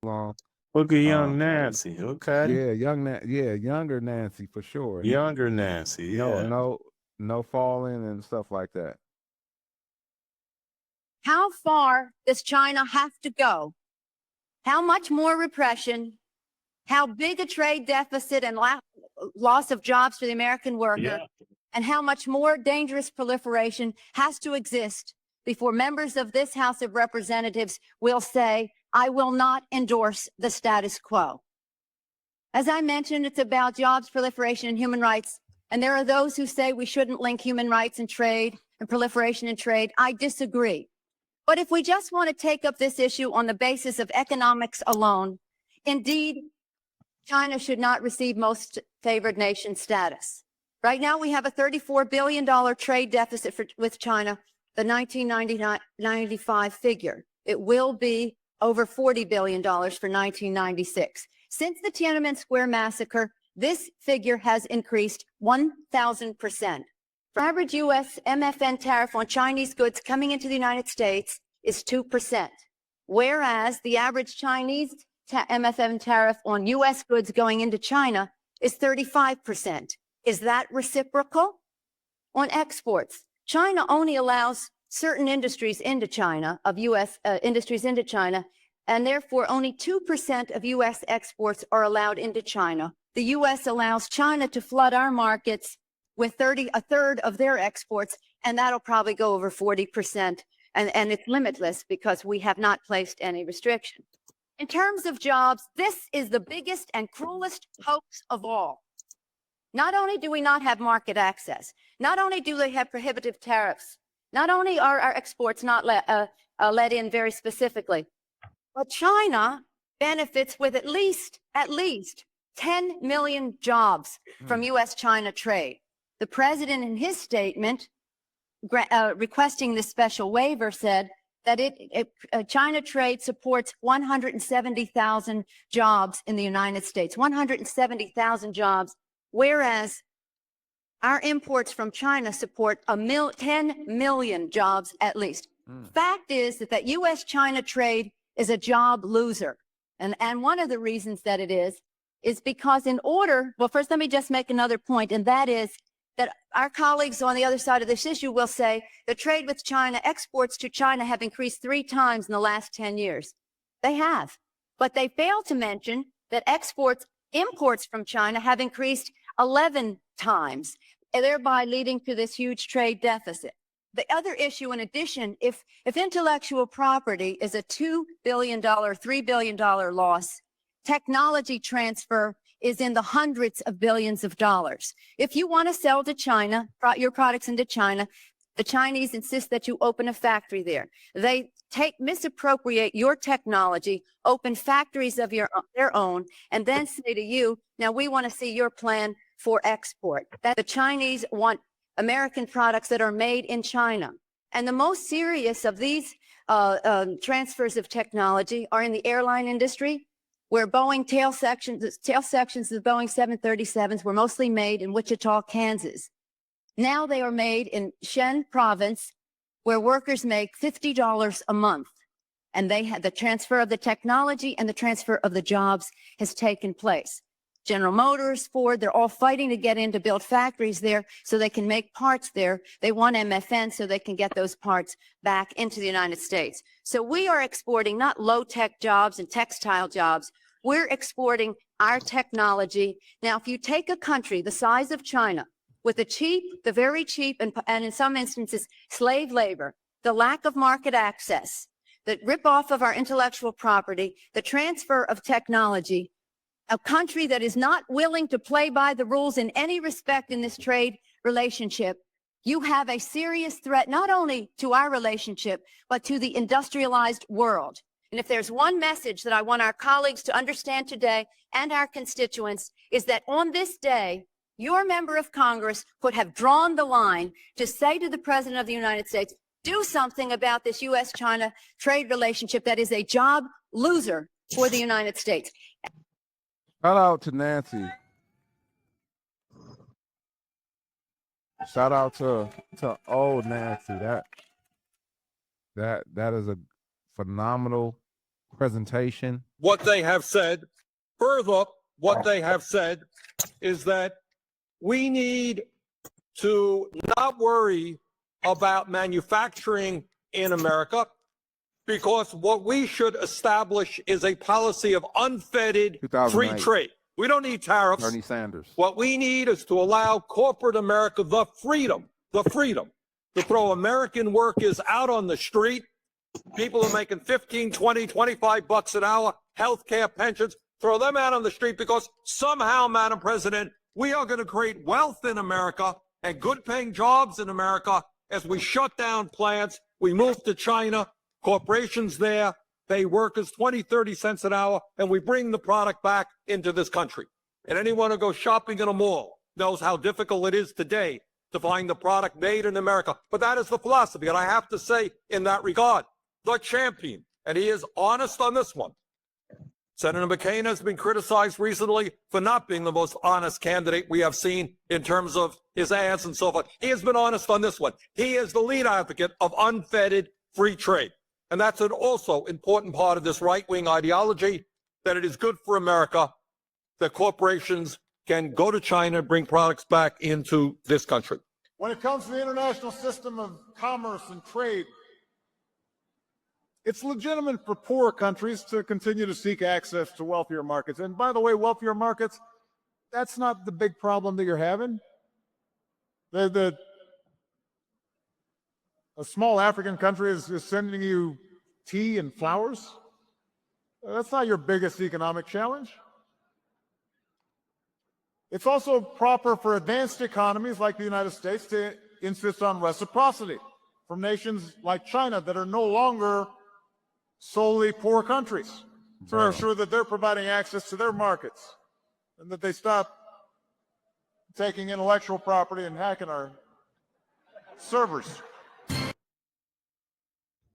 long. Look at Uh, young Nancy. Okay. yeah, yeah, younger Nancy for sure. Younger Nancy. No, Yeah. no, no falling and stuff like that. How far does China have to go? How much more repression? How big a trade deficit and loss of jobs for the American worker? Yeah. And how much more dangerous proliferation has to exist before members of this House of Representatives will say, I will not endorse the status quo. As I mentioned, it's about jobs, proliferation, and human rights. And there are those who say we shouldn't link human rights and trade and proliferation and trade. I disagree. But if we just want to take up this issue on the basis of economics alone, indeed, China should not receive most favored nation status. Right now, we have a $34 billion trade deficit with China, the 1995 figure. It will be over $40 billion for 1996. Since the Tiananmen Square massacre, this figure has increased 1,000%. The average U.S. MFN tariff on Chinese goods coming into the United States is 2%, whereas the average Chinese MFN tariff on U.S. goods going into China is 35%. Is that reciprocal? On exports, China only allows certain industries into China, of U.S. Industries into China, and therefore only 2% of U.S. exports are allowed into China. The U.S. allows China to flood our markets with a third of their exports, and that'll probably go over 40%. And it's limitless because we have not placed any restriction. In terms of jobs, this is the biggest and cruelest hoax of all. Not only do we not have market access, not only do they have prohibitive tariffs, not only are our exports not let in very specifically, but China benefits with at least 10 million jobs from U.S.-China trade. The president in his statement requesting this special waiver said that China trade supports 170,000 jobs in the United States, 170,000 jobs, whereas our imports from China support 10 million jobs at least. Fact is that U.S.-China trade is a job loser. And one of the reasons that it is because well, first let me just make another point, and that is that our colleagues on the other side of this issue will say the trade with China, exports to China have increased 3 times in the last 10 years. They have. But they fail to mention that imports from China have increased 11 times, thereby leading to this huge trade deficit. The other issue, in addition, if intellectual property is a $2 billion, $3 billion loss, technology transfer is in the hundreds of billions of dollars. If you want to sell to China, your products into China, the Chinese insist that you open a factory there. They misappropriate your technology, open factories of their own, and then say to you, now we want to see your plan for export. That the Chinese want American products that are made in China. And the most serious of these transfers of technology are in the airline industry, where Boeing tail sections of the Boeing 737s were mostly made in Wichita, Kansas. Now they are made in Shen province, where workers make $50 a month. And the transfer of the technology and the transfer of the jobs has taken place. General Motors, Ford, they're all fighting to get in to build factories there so they can make parts there. They want MFN so they can get those parts back into the United States. So we are exporting not low-tech jobs and textile jobs. We're exporting our technology. Now, if you take a country the size of China with the very cheap, and in some instances, slave labor, the lack of market access, the rip-off of our intellectual property, the transfer of technology, a country that is not willing to play by the rules in any respect in this trade relationship, you have a serious threat not only to our relationship, but to the industrialized world. And if there's one message that I want our colleagues to understand today and our constituents, is that on this day, your member of Congress could have drawn the line to say to the President of the United States, do something about this U.S.-China trade relationship that is a job loser for the United States. Shout out to Nancy. Shout out to old Nancy. That is a phenomenal presentation. What they have said, further, what they have said is that we need to not worry about manufacturing in America, because what we should establish is a policy of unfettered free 2008. trade. We don't need tariffs. Bernie Sanders. What we need is to allow corporate America the freedom to throw American workers out on the street. People are making 15, 20, 25 bucks an hour, healthcare, pensions, throw them out on the street, because somehow, Madam President, we are going to create wealth in America and good paying jobs in America as we shut down plants. We move to China, corporations there pay workers 20, 30 cents an hour, and we bring the product back into this country. And anyone who goes shopping in a mall knows how difficult it is today to find the product made in America. But that is the philosophy. And I have to say, in that regard, the champion, and he is honest on this one. Senator McCain has been criticized recently for not being the most honest candidate we have seen in terms of his ads and so forth. He has been honest on this one. He is the lead advocate of unfettered free trade. And that's an also important part of this right-wing ideology, that it is good for America that corporations can go to China and bring products back into this country. When it comes to the international system of commerce and trade, it's legitimate for poor countries to continue to seek access to wealthier markets. And by the way, wealthier markets, that's not the big problem that you're having. A small African country is sending you tea and flowers. That's not your biggest economic challenge. It's also proper for advanced economies like the United States to insist on reciprocity from nations like China that are no longer solely poor countries, to ensure that they're providing access to their markets and that they stop taking intellectual property and hacking our servers.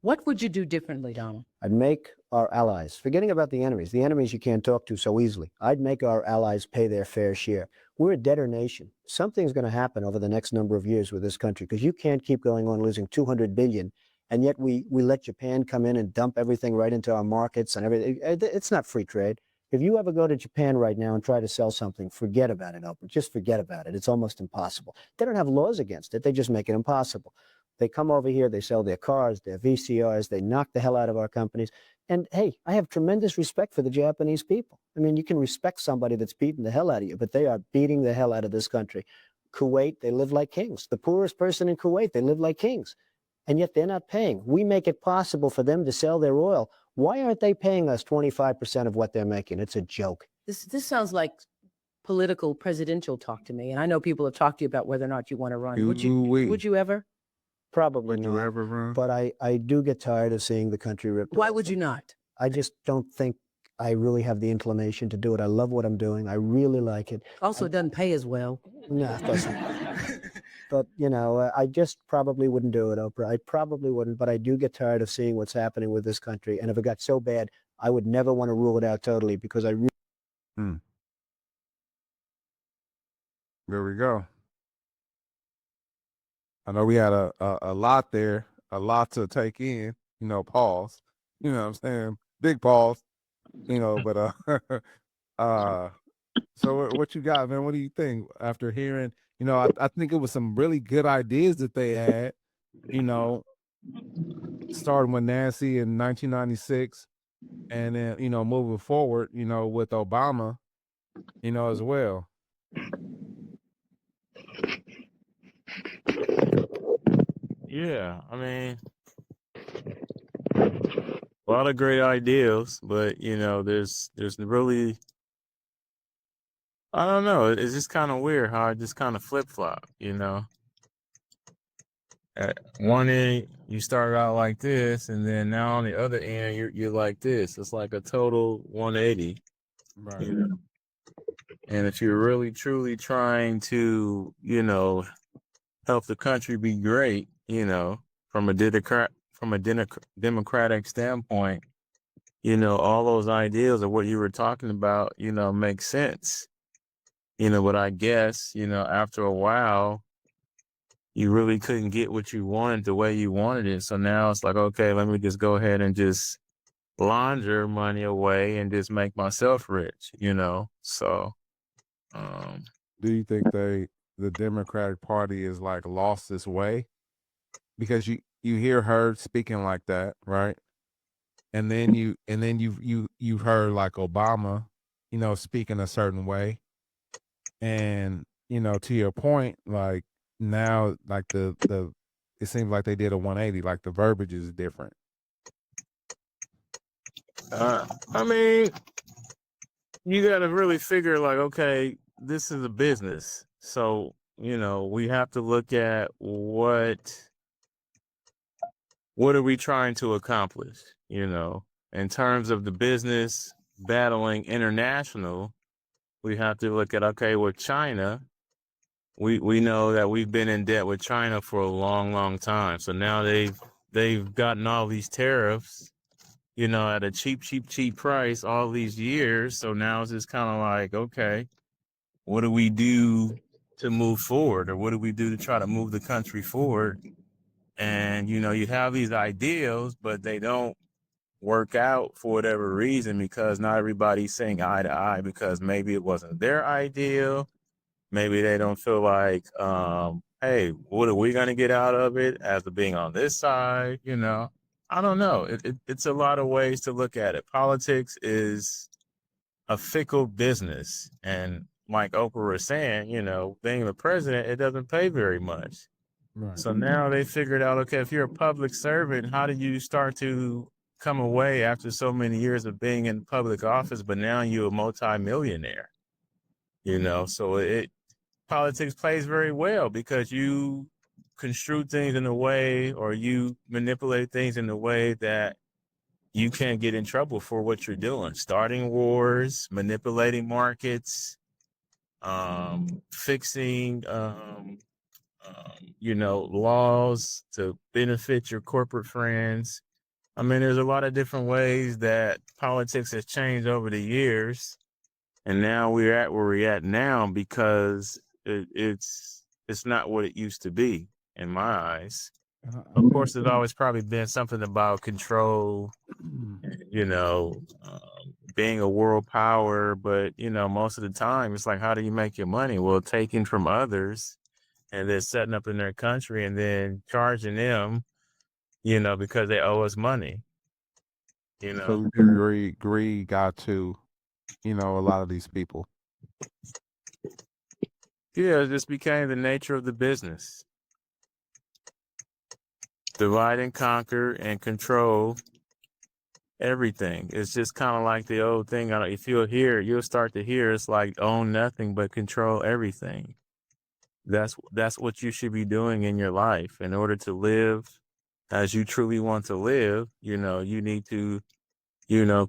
What would you do differently, Donald? I'd make our allies, forgetting about the enemies you can't talk to so easily. I'd make our allies pay their fair share. We're a debtor nation. Something's going to happen over the next number of years with this country, because you can't keep going on losing $200 billion, and yet we let Japan come in and dump everything right into our markets and everything. It's not free trade. If you ever go to Japan right now and try to sell something, forget about it, Oprah. Just forget about it. It's almost impossible. They don't have laws against it. They just make it impossible. They come over here, they sell their cars, their VCRs, they knock the hell out of our companies. And hey, I have tremendous respect for the Japanese people. I mean, you can respect somebody that's beating the hell out of you, but they are beating the hell out of this country. Kuwait, they live like kings. The poorest person in Kuwait, they live like kings. And yet they're not paying. We make it possible for them to sell their oil. Why aren't they paying us 25% of what they're making? It's a joke. This sounds like political presidential talk to me. And I know people have talked to you about whether or not you want to run. Would you ever? Probably Would not. you ever run? But I do get tired of seeing the country ripped. Why would you not? I just don't think I really have the inclination to do it. I love what I'm doing. I really like it. Also, it doesn't pay as well. No, it doesn't. But, you know, I just probably wouldn't do it, Oprah. I probably wouldn't, but I do get tired of seeing what's happening with this country. And if it got so bad, I would never want to rule it out totally, because I really... There we go. I know we had a lot there, a lot to take in, you know, pause, you know what I'm saying? Big pause, you know, but, so what you got, man? What do you think after hearing, you know, I think it was some really good ideas that they had, you know, starting with Nancy in 1996 and then, you know, moving forward, you know, with Obama, you know, as well. Yeah, I mean, a lot of great ideas, but you know, there's really, I don't know. It's just kind of weird how it just kind of flip flop. You know, at one end you start out like this, and then now on the other end you're like this. It's like a total 180. Right. You know? And if you're really truly trying to, you know, help the country be great, you know, from a democratic standpoint, you know, all those ideas of what you were talking about, you know, make sense. You know, but I guess, you know, after a while, you really couldn't get what you wanted the way you wanted it. So now it's like, okay, let me just go ahead and just launder money away and just make myself rich, you know? So, um, Do you think the Democratic Party is like lost its way? Because you hear her speaking like that, right? And then you've heard like Obama, speaking a certain way. And, to your point, like now, like the it seems like they did a 180, like the verbiage is different. I mean, you got to really figure like, okay, this is a business. So, we have to look at what are we trying to accomplish, in terms of the business battling international, we have to look at, okay, with China, we know that we've been in debt with China for a long, long time. So now they've gotten all these tariffs, at a cheap price all these years. So now it's just kind of like, okay, what do we do to move forward, or what do we do to try to move the country forward? And you have these ideals, but they don't work out for whatever reason, because not everybody's saying eye to eye, because maybe it wasn't their ideal. Maybe they don't feel like, hey, what are we going to get out of it as to being on this side? I don't know. It's a lot of ways to look at it. Politics is a fickle business. And like Oprah was saying, being the president, it doesn't pay very much. Right. So now they figured out, okay, if you're a public servant, how do you start to come away after so many years of being in public office, but now you're a multimillionaire? So politics plays very well, because you construe things in a way, or you manipulate things in a way that you can't get in trouble for what you're doing. Starting wars, manipulating markets, fixing, laws to benefit your corporate friends. I mean, there's a lot of different ways that politics has changed over the years. And now we're at where we're at now, because it's not what it used to be, in my eyes. Of course, there's always probably been something about control, you know, being a world power, but most of the time it's like, how do you make your money? Well, taking from others and then setting up in their country and then charging them, because they owe us money. So Greed got to, a lot of these people. Yeah, it just became the nature of the business. Divide and conquer and control everything. It's just kind of like the old thing. If you'll start to hear, it's like own nothing but control everything. That's what you should be doing in your life in order to live as you truly want to live. You need to,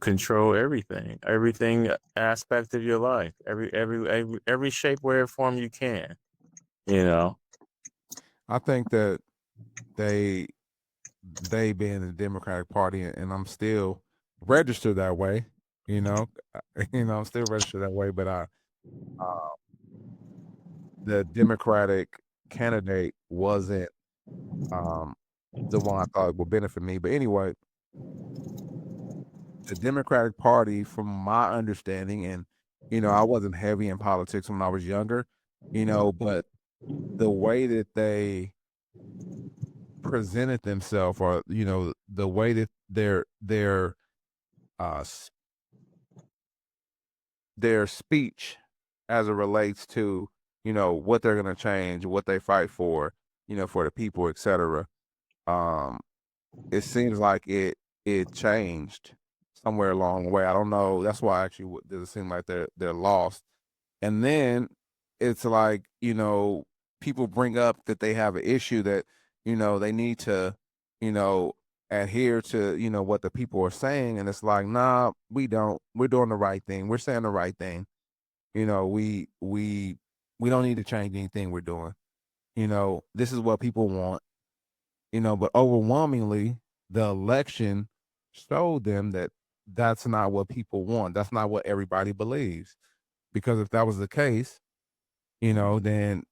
control everything aspect of your life, every shape, way, or form you can. I think that they being the Democratic Party, and I'm still registered that way. I'm still registered that way. But uh, the Democratic candidate wasn't the one I thought would benefit me. But anyway, the Democratic Party, from my understanding, and I wasn't heavy in politics when I was younger, but the way that they presented themselves, or the way that uh s- their speech as it relates to what they're going to change, what they fight for, for the people, etc. um it seems like it changed somewhere along the way. I don't know. That's why actually does it seem like they're lost. And then it's like, people bring up that they have an issue that, they need to, you know, adhere to, what the people are saying. And it's like, nah, we don't. We're doing the right thing. We're saying the right thing. We don't need to change anything we're doing. This is what people want. But overwhelmingly, the election showed them that that's not what people want. That's not what everybody believes. Because if that was the case, then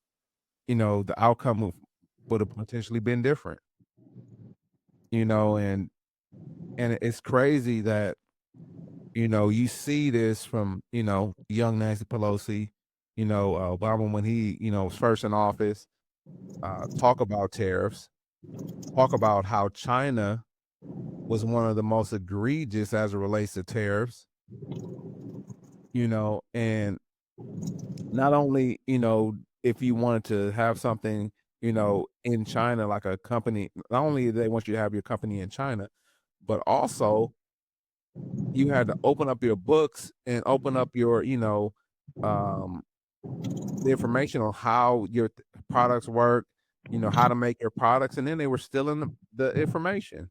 the outcome would have potentially been different. And And it's crazy that, you see this from, young Nancy Pelosi, Obama when he, was first in office, talk about tariffs, talk about how China was one of the most egregious as it relates to tariffs, and not only, if you wanted to have something, in China, like a company, not only they want you to have your company in China, but also you had to open up your books and open up your, um, the information on how your products work, how to make your products, and then they were stealing the information.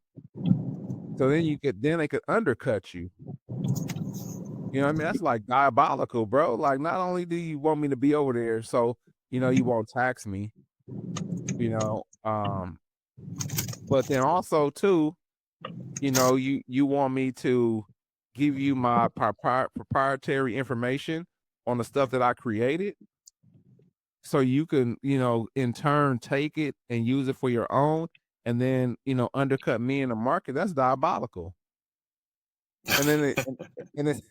So then they could undercut you. You know what I mean? That's like diabolical, bro. Like, not only do you want me to be over there, so you won't tax me, you know, um, but then also too, you want me to give you my proprietary information on the stuff that I created, so you can, in turn take it and use it for your own, and then undercut me in the market. That's diabolical. And then and it,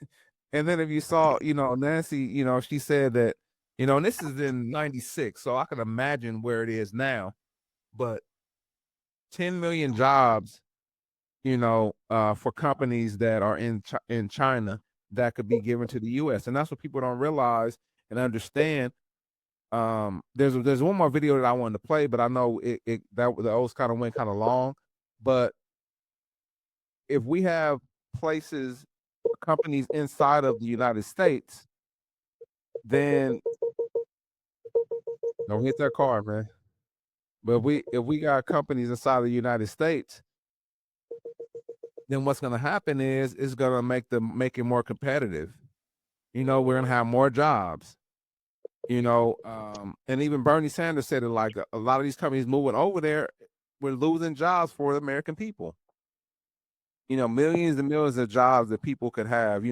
and then if you saw, Nancy, she said that, and this is in '96, so I can imagine where it is now, but 10 million jobs, for companies that are in China that could be given to the U.S. And that's what people don't realize and understand. There's one more video that I wanted to play, but I know that those kind of went kind of long. But if we have places, companies inside of the United States, then don't hit that car, man. But if we got companies inside of the United States, then what's going to happen is it's going to make it more competitive. We're going to have more jobs. And even Bernie Sanders said it, like a lot of these companies moving over there, we're losing jobs for the American people. Millions and millions of jobs that people could have.